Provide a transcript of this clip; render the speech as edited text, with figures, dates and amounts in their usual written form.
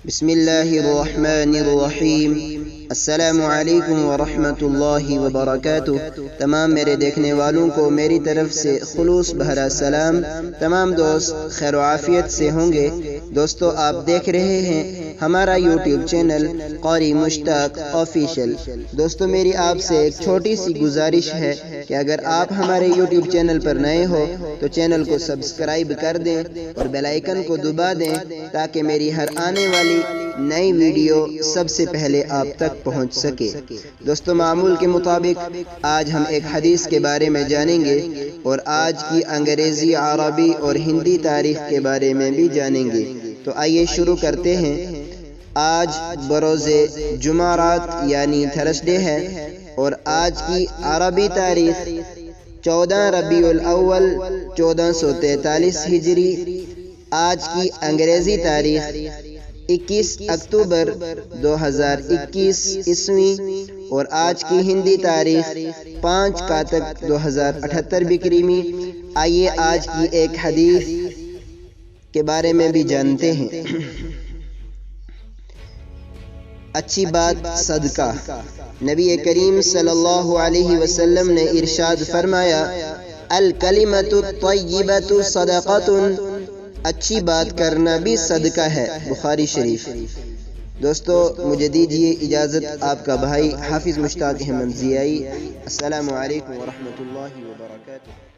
بسم اللہ الرحمن الرحیم۔ السلام علیکم ورحمۃ اللہ وبرکاتہ۔ تمام میرے دیکھنے والوں کو میری طرف سے خلوص بھرا سلام۔ تمام دوست خیر و عافیت سے ہوں گے۔ دوستو، آپ دیکھ رہے ہیں ہمارا یوٹیوب چینل قاری مشتاق آفیشل۔ دوستو، میری آپ سے ایک چھوٹی سی گزارش ہے کہ اگر آپ ہمارے یوٹیوب چینل پر نئے ہو تو چینل کو سبسکرائب کر دیں اور بیل آئیکن کو دبا دیں تاکہ میری ہر آنے والی نئی ویڈیو سب سے پہلے آپ تک پہنچ سکے۔ دوستو، معمول کے مطابق آج ہم ایک حدیث کے بارے میں جانیں گے اور آج کی انگریزی، عربی اور ہندی تاریخ کے بارے میں بھی جانیں گے۔ تو آئیے شروع کرتے ہیں۔ آج بروز جمعرات یعنی تھرسڈے ہے اور آج کی عربی تاریخ 14 ربیع الاول 1443 ہجری۔ آج کی انگریزی تاریخ 21 اکتوبر 2021 عیسوی اور آج کی ہندی تاریخ 5 کاتک 2078 بکریمی۔ آئیے آج کی ایک حدیث کے بارے میں بھی جانتے ہیں۔ اچھی بات صدقہ۔ نبی کریم صلی اللہ علیہ وسلم نے ارشاد فرمایا، الکلمۃ الطیبۃ صدقۃ، اچھی بات کرنا بھی صدقہ ہے۔ بخاری شریف۔ دوستو، مجھے دیجیے اجازت، آپ کا بھائی حافظ مشتاق احمد ضیائی۔ السلام علیکم ورحمۃ اللہ وبرکاتہ۔